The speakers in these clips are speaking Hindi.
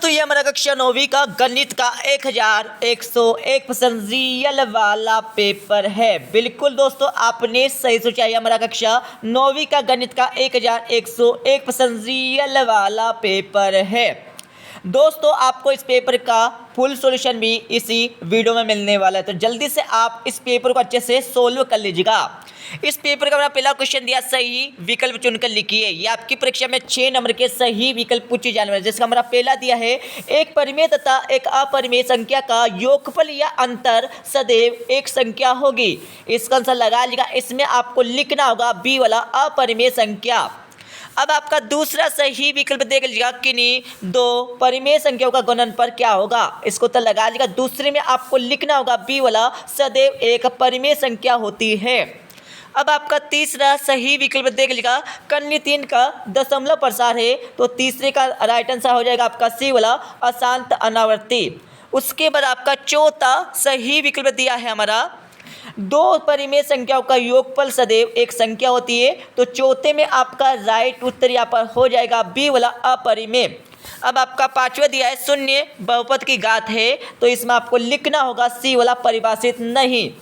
दोस्तों ये हमारा कक्षा 9वीं का गणित का 1101% रियल वाला पेपर है। बिल्कुल दोस्तों आपने सही सोचा, है हमारा कक्षा 9वीं का गणित का 1101% रियल वाला पेपर है। दोस्तों आपको इस पेपर का फुल सॉल्यूशन भी इसी वीडियो में मिलने वाला है, तो जल्दी से आप इस पेपर को अच्छे से सोल्व कर लीजिएगा। इस पेपर का हमारा पहला क्वेश्चन दिया, सही विकल्प चुनकर लिखिए। ये आपकी परीक्षा में 6 नंबर के सही विकल्प पूछे जाने वाले, जिसका हमारा पहला दिया है, एक परिमेय तथा एक अपरिमेय संख्या का योगफल या अंतर सदैव एक संख्या होगी। इसका आंसर लगा लीजिएगा। इसमें आपको लिखना होगा बी वाला अपरिमेय संख्या। अब आपका दूसरा सही विकल्प देख लीजिएगा, किन्हीं दो परिमेय संख्याओं का गुणनफल क्या होगा। इसको तो लगा लीजिएगा। दूसरे में आपको लिखना होगा बी वाला सदैव एक परिमेय संख्या होती है। अब आपका तीसरा सही विकल्प देख लीजिएगा, कन्नी 3 का दशमलव प्रसार है, तो तीसरे का राइट आंसर हो जाएगा आपका सी वाला अशांत अनावर्ती। उसके बाद आपका चौथा सही विकल्प दिया है हमारा, दो परिमेय संख्याओं का योगफल सदैव एक संख्या होती है, तो चौथे में आपका राइट उत्तर यहाँ पर हो जाएगा बी वाला अपरिमेय। अब आपका पांचवा दिया है, शून्य बहुपद की घात है, तो इसमें आपको लिखना होगा सी वाला परिभाषित नहीं।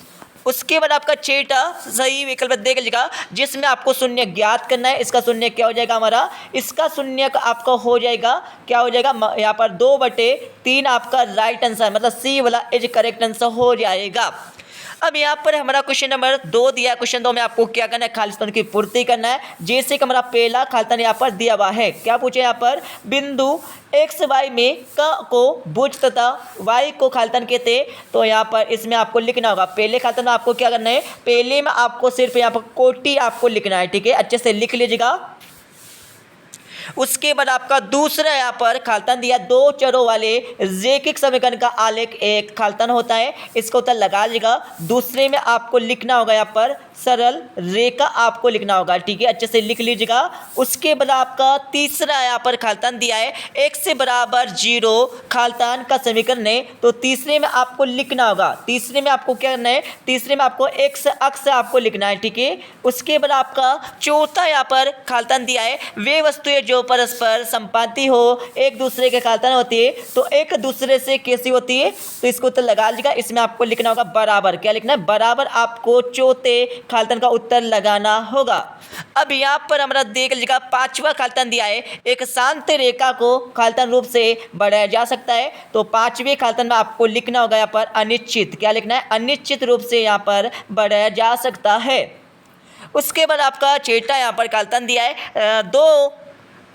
उसके बाद आपका छठा सही विकल्प देख लीजिएगा, जिसमें आपको शून्य ज्ञात करना है। इसका शून्य क्या हो जाएगा हमारा, इसका शून्य आपका हो जाएगा क्या हो जाएगा यहाँ पर 2/3 आपका राइट आंसर, मतलब सी वाला इज करेक्ट आंसर हो जाएगा। अब यहाँ पर हमारा क्वेश्चन नंबर 2 दिया। क्वेश्चन 2 में आपको क्या करना है, खालिस्तान की पूर्ति करना है। जैसे कि हमारा पहला खालिस्तान यहाँ पर दिया हुआ है, क्या पूछे यहाँ पर, बिंदु एक्स वाई में क को भुज तथा वाई को खालिस्तान कहते हैं, तो यहाँ पर इसमें आपको लिखना होगा। पहले खालिस्तान में आपको क्या करना है, पहले में आपको सिर्फ यहाँ पर कोटि आपको लिखना है, ठीक है, अच्छे से लिख लीजिएगा। उसके बाद आपका दूसरा यहाँ पर खालिस्तान दिया, दो चरों वाले रैखिक समीकरण का आलेख एक खालिस्तान होता है। इसका उत्तर लगा लीजिएगा। दूसरे में आपको लिखना होगा यहाँ पर सरल रेखा आपको लिखना होगा, ठीक है, अच्छे से लिख लीजिएगा। उसके बाद आपका तीसरा यहाँ पर खालिस्तान दिया है, x से बराबर 0 खालिस्तान का समीकरण है, तो तीसरे में आपको लिखना होगा। तीसरे में आपको क्या करना है, तीसरे में आपको x अक्ष आपको लिखना है, ठीक है। उसके बाद आपका चौथा यहाँ पर खालिस्तान दिया है, वे वस्तुएं जो परस्पर संपाती हो एक दूसरे के खालिस्तान होती है, तो एक दूसरे से कैसी होती है, तो इसको उत्तर लगा लीजिएगा। इसमें आपको लिखना होगा बराबर, क्या लिखना है, बराबर आपको चौथे खालिस्तान का उत्तर लगाना होगा। अब यहाँ पर हमारा देख लीजिएगा, पांचवा खालिस्तान दिया है, एक शांत रेखा को खालिस्तान रूप से बढ़ाया जा सकता है, तो पांचवें खालिस्तान में आपको लिखना होगा यहाँ पर अनिश्चित, क्या लिखना है, अनिश्चित रूप से यहाँ पर बढ़ाया जा सकता है। उसके बाद आपका छठा यहाँ पर खालिस्तान दिया है, दो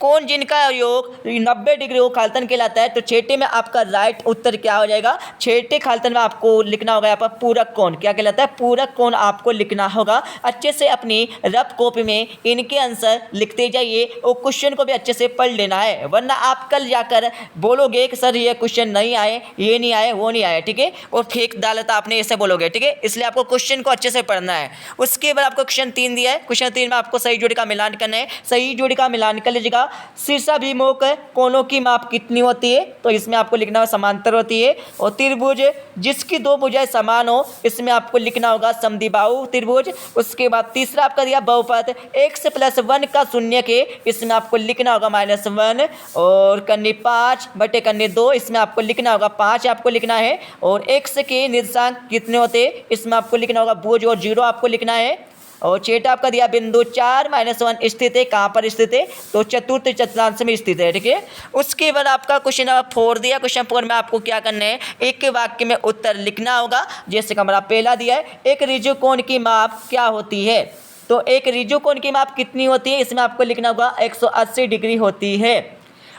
कोण जिनका योग 90 डिग्री हो खालिस्तान कहलाता है, तो छठे में आपका राइट उत्तर क्या हो जाएगा, छठे खालिस्तान में आपको लिखना होगा यहाँ पर पूरक कोण, क्या कहलाता है, पूरक कोण आपको लिखना होगा। अच्छे से अपनी रफ कॉपी में इनके आंसर लिखते जाइए और क्वेश्चन को भी अच्छे से पढ़ लेना है, वरना आप कल जाकर बोलोगे कि सर ये क्वेश्चन नहीं आए, ये नहीं आए, वो नहीं आए, ठीक है, और फेक डालता आपने ऐसे बोलोगे, ठीक है, इसलिए आपको क्वेश्चन को अच्छे से पढ़ना है। उसके बाद आपको क्वेश्चन 3 दिया है। क्वेश्चन 3 में आपको सही जोड़ी का मिलान करना है। सही जोड़ी का मिलान कर लीजिएगा। शीर्षाभिमुख कोणों की माप कितनी होती है, तो इसमें आपको लिखना होगा समांतर होती है। और त्रिभुज जिसकी दो भुजाएं समान हो, इसमें आपको लिखना होगा समद्विबाहु त्रिभुज। उसके बाद तीसरा आपका दिया बहुपद x + 1 का शून्य के, इसमें आपको लिखना होगा -1। और कन्नी 5/2, इसमें आपको लिखना होगा 5 आपको लिखना है। और x के निर्देशांक कितने होते हैं, इसमें आपको लिखना होगा भुज और 0 आपको लिखना है। और छठा आपका दिया, बिंदु 4-1 स्थित है, कहाँ पर स्थित है, तो चतुर्थ चतुर्थांश में स्थित है, ठीक है। उसके बाद आपका क्वेश्चन नंबर 4 दिया। क्वेश्चन 4 में आपको क्या करना है, एक वाक्य में उत्तर लिखना होगा। जैसे कि हमारा पहला दिया है, एक ऋजु कोण की माप क्या होती है, तो एक ऋजु कोण की माप कितनी होती है, इसमें आपको लिखना होगा 180 डिग्री होती है।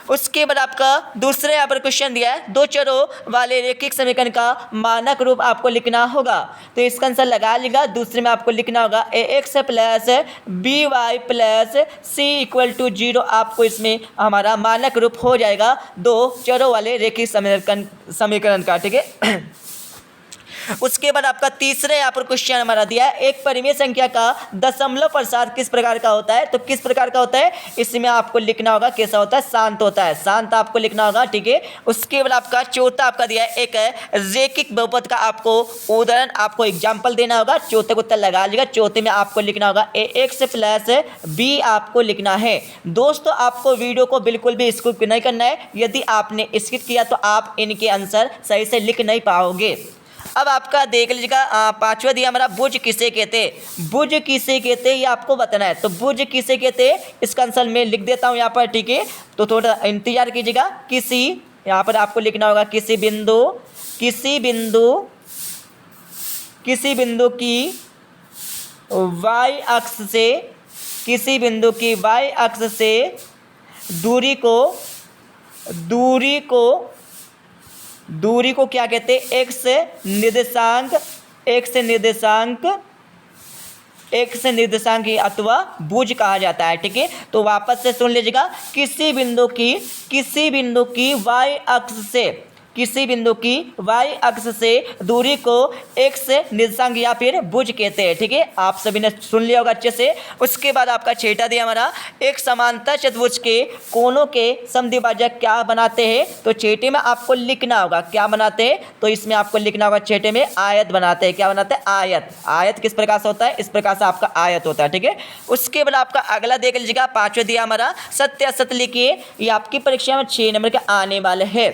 उसके बाद आपका दूसरे यहाँ पर क्वेश्चन दिया है, दो चरों वाले रैखिक समीकरण का मानक रूप आपको लिखना होगा, तो इसका आंसर लगा लीजिएगा। दूसरे में आपको लिखना होगा ax + by + c = 0, आपको इसमें हमारा मानक रूप हो जाएगा दो चरों वाले रैखिक समीकरण का, ठीक है। उसके बाद आपका तीसरा यहाँ पर क्वेश्चन हमारा दिया है, एक परिमेय संख्या का दशमलव प्रसाद किस प्रकार का होता है। तो किस प्रकार का होता है, इसमें आपको लिखना होगा कैसा होता है, शांत होता है, शांत आपको लिखना होगा, ठीक है। उसके बाद आपका चौथा आपका दिया है, एक रैखिक बहुपद का आपको उदाहरण, आपको एग्जाम्पल देना होगा। चौथे को उत्तर लगा लीजिएगा। चौथे में आपको लिखना होगा एक्स प्लस बी आपको लिखना है। दोस्तों आपको वीडियो को बिल्कुल भी स्किप नहीं करना है, यदि आपने स्किप किया तो आप इनके आंसर सही से लिख नहीं पाओगे। अब आपका देख लीजिएगा पांचवा दिया हमारा, भुज किसे कहते हैं। भुज किसे कहते हैं ये आपको बताना है। तो भुज किसे कहते हैं इसका आंसर मैं लिख देता हूँ यहाँ पर, ठीक है। तो थोड़ा इंतजार कीजिएगा। किसी यहाँ पर आपको लिखना होगा किसी बिंदु की वाई अक्ष से, किसी बिंदु की वाई अक्ष से दूरी को क्या कहते हैं, एक्स निर्देशांक अथवा भुज कहा जाता है, ठीक है। तो वापस से सुन लीजिएगा, किसी बिंदु की वाई अक्ष से दूरी को एक्स निर्देशांक या फिर भुज कहते हैं, ठीक है। आप सभी ने सुन लिया होगा अच्छे से। उसके बाद आपका छठा दिया हमारा, एक समांतर चतुर्भुज के कोनों के समद्विभाजक क्या बनाते हैं। तो छठे में आपको लिखना होगा क्या बनाते हैं। तो इसमें आपको लिखना होगा छठे में आयत बनाते हैं। क्या बनाते हैं, आयत। आयत किस प्रकार से होता है, इस प्रकार से आपका आयत होता है, ठीक है। उसके बाद आपका अगला देख लीजिएगा, पांचवा दिया हमारा, सत्य असत्य लिखिए। ये आपकी परीक्षा में 6 नंबर के आने वाले हैं।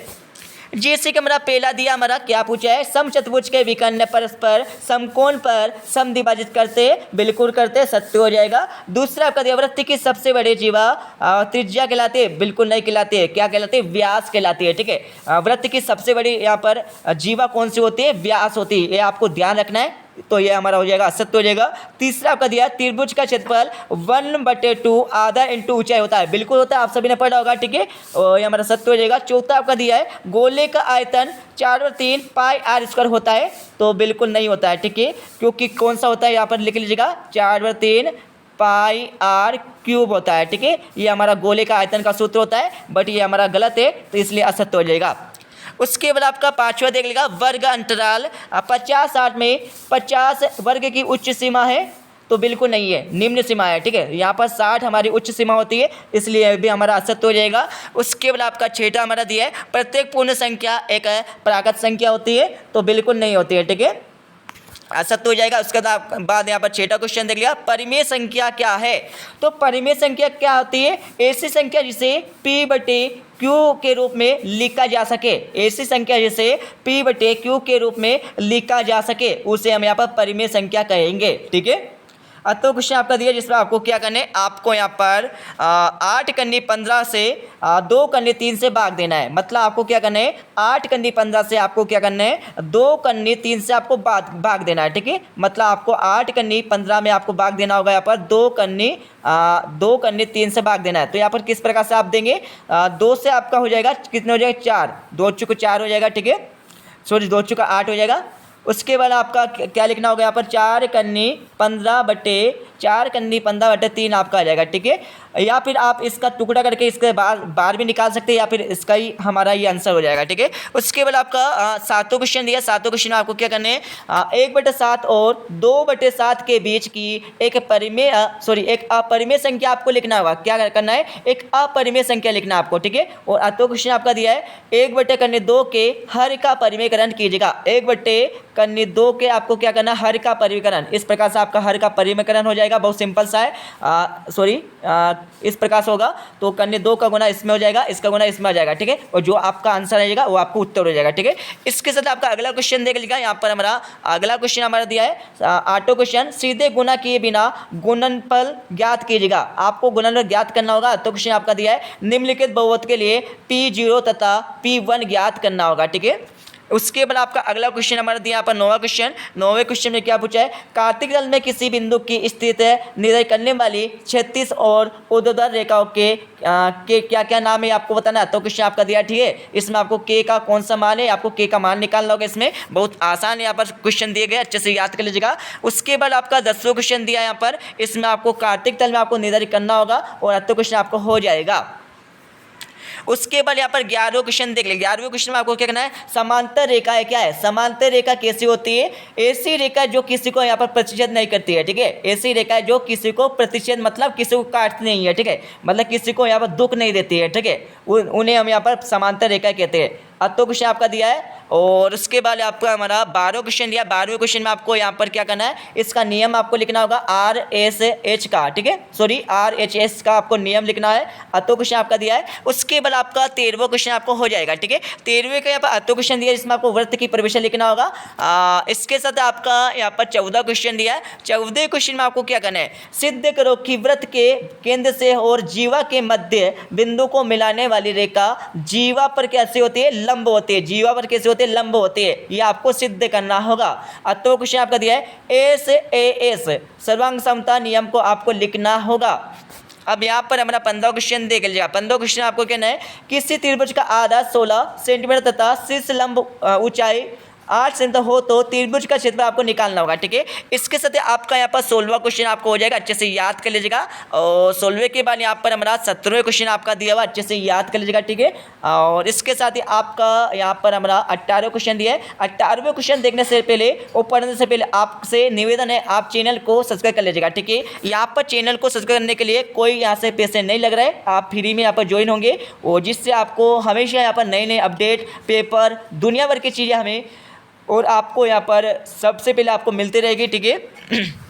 जैसे कि हमारा पहला दिया हमारा क्या पूछा है, समचतुर्भुज के विकर्ण परस्पर समकोण पर समद्विभाजित करते, बिल्कुल करते, सत्य हो जाएगा। दूसरा आपका दिया, वृत्त की सबसे बड़ी जीवा त्रिज्या कहलाती है, बिल्कुल नहीं कहलाती है। क्या कहलाती है, व्यास कहलाती है, ठीक है। वृत्त की सबसे बड़ी यहाँ पर जीवा कौन सी होती है, व्यास होती है, ये आपको ध्यान रखना है। तो ये हमारा हो जाएगा असत्य हो जाएगा। तीसरा आपका दिया, त्रिभुज का क्षेत्रफल 1/2 आधा इंटू ऊंचाई होता है, बिल्कुल होता है, आप सभी ने पढ़ा होगा, ठीक है। और ये हमारा सत्य हो जाएगा। चौथा आपका दिया है, गोले का आयतन 4/3 पाई आर स्क्वायर होता है। तो बिल्कुल नहीं होता है, ठीक है, क्योंकि कौन सा होता है यहाँ पर लिख लीजिएगा, 4/3 पाई आर क्यूब होता है, ठीक है। ये हमारा गोले का आयतन का सूत्र होता है, बट ये हमारा गलत है, तो इसलिए असत्य हो जाएगा। उसके बाद आपका पांचवा देख लेगा, वर्ग अंतराल 50-60 में 50 वर्ग की उच्च सीमा है। तो बिल्कुल नहीं है, निम्न सीमा है, ठीक है। यहाँ पर 60 हमारी उच्च सीमा होती है, इसलिए भी हमारा असत्य हो जाएगा। उसके बाद आपका छठा हमारा दिया है, प्रत्येक पूर्ण संख्या एक प्राकृत संख्या होती है। तो बिल्कुल नहीं होती है, ठीक है, असत्य हो जाएगा। उसके बाद यहाँ पर छठा क्वेश्चन देख लिया, परिमेय संख्या क्या है। तो परिमेय संख्या क्या होती है, ऐसी संख्या जिसे P/Q के रूप में लिखा जा सके, ऐसी संख्या जिसे P/Q के रूप में लिखा जा सके, उसे हम यहाँ पर परिमेय संख्या कहेंगे, ठीक है। तो क्वेश्चन आपका दिया जिसमें आपको क्या करना है, आपको यहाँ पर 8 कन्नी 15 से 2 कन्नी 3 से भाग देना है। मतलब आपको क्या करना है, 8 कन्नी 15 से आपको क्या करना है, 2 कन्नी 3 से आपको भाग देना है, ठीक है। मतलब आपको 8 कन्नी 15 में आपको भाग देना होगा, यहाँ पर 2 कन्नी 3 से भाग देना है। तो यहाँ पर किस प्रकार से आप देंगे, 2 से आपका हो जाएगा, कितने हो जाएगा, 4, 2 चुका 4 हो जाएगा, ठीक है, सॉरी 2 चुका 8 हो जाएगा। उसके बाद आपका क्या लिखना होगा, यहाँ पर 4 कन्नी 15/3 आपका आ जाएगा, ठीक है। या फिर आप इसका टुकड़ा करके इसके बार भी निकाल सकते हैं, या फिर इसका ही हमारा ये आंसर हो जाएगा, ठीक है। उसके बाद आपका सातों क्वेश्चन दिया, सातों क्वेश्चन में आपको क्या करना है, 1/7 और 2/7 के बीच की एक अपरिमेय संख्या आपको लिखना होगा। क्या करना है, एक अपरिमेय संख्या लिखना है आपको, ठीक है। और आठवां क्वेश्चन आपका दिया है, 1/2 के हर का परिमेयकरण कीजिएगा। 1/2 के आपको क्या करना है, हर का परिमेयकरण। इस प्रकार से आपका हर का परिमेयकरण हो जाएगा, बहुत सिंपल सा है। इस प्रकार से होगा, तो कन्नी 2 का गुना इसमें हो जाएगा, इसका गुना इसमें आ जाएगा, ठीक है। और जो आपका आंसर आएगा वो आपको उत्तर हो जाएगा, ठीक है। इसके साथ आपका अगला क्वेश्चन देख लीजिएगा। यहाँ पर हमारा अगला क्वेश्चन हमारा दिया है, आठवां क्वेश्चन, सीधे गुना किए बिना गुणनफल ज्ञात कीजिएगा। आपको गुणनफल ज्ञात करना होगा। तो क्वेश्चन आपका दिया है, निम्नलिखित बहुपद के लिए P0 तथा P1 ज्ञात करना होगा, ठीक है। उसके बाद आपका अगला क्वेश्चन हमारा दिया यहाँ पर 9वां क्वेश्चन। 9वें क्वेश्चन में क्या पूछा है, कार्तिक तल में किसी बिंदु की स्थिति निर्धारित करने वाली 36 और ऊर्ध्वाधर रेखाओं के क्या क्या नाम है आपको बताना है। तो क्वेश्चन आपका दिया, ठीक है। इसमें आपको के का कौन सा मान है, आपको के का मान निकालना होगा। इसमें बहुत आसान यहाँ पर क्वेश्चन दिए गए, अच्छे से याद कर लीजिएगा। उसके बाद आपका 10वां क्वेश्चन दिया यहाँ पर, इसमें आपको कार्तिक तल में आपको निर्धारित करना होगा और 8वां क्वेश्चन आपको हो जाएगा। उसके बाद यहाँ पर 11वां क्वेश्चन देख ले। 11वें क्वेश्चन में आपको क्या करना है, समांतर रेखा है, क्या है, समांतर रेखा कैसी होती है, ऐसी रेखा जो किसी को यहाँ पर प्रतिच्छेद नहीं करती है, ठीक है, ऐसी रेखा है जो किसी को प्रतिच्छेद मतलब किसी को काटती नहीं है, ठीक है, मतलब किसी को यहाँ पर दुख नहीं देती है, ठीक है, उन्हें हम यहाँ पर समांतर रेखा कहते हैं। अब तो क्वेश्चन आपका दिया है और उसके बाद आपका हमारा 12वां क्वेश्चन दिया। 12वें क्वेश्चन में आपको यहाँ पर क्या करना है, इसका नियम आपको लिखना होगा RSH का, ठीक है, सॉरी RHS का आपको नियम लिखना है। अतो क्वेश्चन आपका दिया है। उसके बाद आपका 13वां क्वेश्चन आपको हो जाएगा, ठीक है, 13वें का यहाँ पर अतो क्वेश्चन दिया है जिसमें आपको वृत्त की परिभाषा लिखना होगा। इसके साथ आपका यहाँ पर 14 क्वेश्चन दिया है। 14वें क्वेश्चन में आपको क्या करना है, सिद्ध करो कि वृत्त के केंद्र से और जीवा के मध्य बिंदु को मिलाने वाली रेखा जीवा पर कैसे होती है, लंब होती है, जीवा पर कैसे होती है, लंब होती है, ये आपको सिद्ध करना होगा। तो क्वेश्चन आपका दिया है SAS सर्वांग समता नियम को आपको लिखना होगा। अब यहाँ पर हमारा 15वां क्वेश्चन देख लीजिएगा। 15वां क्वेश्चन आपको कहना है किसी त्रिभुज का आधा 16 सेंटीमीटर तथा शीर्ष लंब ऊंचाई 8 सेंटीमीटर हो तो त्रिभुज का क्षेत्र आपको निकालना होगा, ठीक है। इसके साथ आपका यहाँ पर 16वां क्वेश्चन आपको हो जाएगा, अच्छे से याद कर लीजिएगा। और 16वें के बाद यहाँ पर हमारा 17वें क्वेश्चन आपका दिया हुआ, अच्छे से याद कर लीजिएगा, ठीक है। और इसके साथ ही आपका यहाँ पर हमारा 18वां क्वेश्चन दिया है। 18वें क्वेश्चन देखने से पहले और पढ़ने से पहले आपसे निवेदन है, आप चैनल को सब्सक्राइब कर लीजिएगा, ठीक है। यहाँ पर चैनल को सब्सक्राइब करने के लिए कोई यहाँ से पैसे नहीं लग रहा है, आप फ्री में यहाँ पर ज्वाइन होंगे और जिससे आपको हमेशा यहाँ पर नए नए अपडेट, पेपर, दुनिया भर की चीज़ें हमें और आपको यहाँ पर सबसे पहले आपको मिलती रहेगी, ठीक है।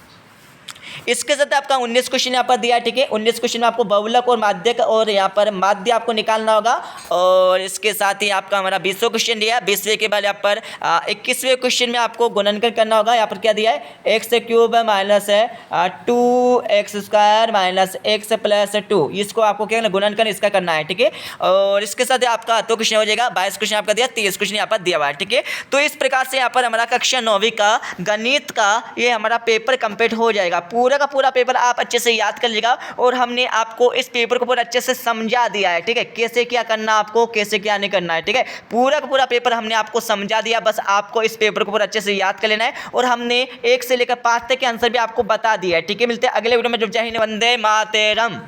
इसके साथ आपका 19 क्वेश्चन यहाँ पर दिया है, ठीक है। 19 क्वेश्चन में आपको बहुलक और माध्यक और यहाँ पर माध्य आपको निकालना होगा। और इसके साथ ही आपका हमारा 20वां क्वेश्चन दिया है। 20वें के बाद यहाँ पर 21वें क्वेश्चन में आपको गुणनखंड करना होगा। यहाँ पर क्या दिया है, x cube minus 2x² minus x plus 2, इसको आपको क्या गुणनखंड इसका करना है, ठीक है। और इसके साथ आपका तो क्वेश्चन हो जाएगा। 22 क्वेश्चन आपका दिया, 23 क्वेश्चन यहाँ पर दिया हुआ है, ठीक है। तो इस प्रकार से यहाँ पर हमारा कक्षा 9वीं का गणित का ये हमारा पेपर कंप्लीट हो जाएगा। पूरा का पूरा पेपर आप अच्छे से याद कर लीजिएगा और हमने आपको इस पेपर को पूरा अच्छे से समझा दिया है, ठीक है, कैसे क्या करना आपको, कैसे क्या नहीं करना है, ठीक है। पूरा का पूरा पेपर हमने आपको समझा दिया, बस आपको इस पेपर को पूरा अच्छे से याद कर लेना है। और हमने 1 से लेकर 5 तक के आंसर भी आपको बता दिया है, ठीक है। मिलते हैं अगले वीडियो में। जब जय हिंद, वंदे मातरम।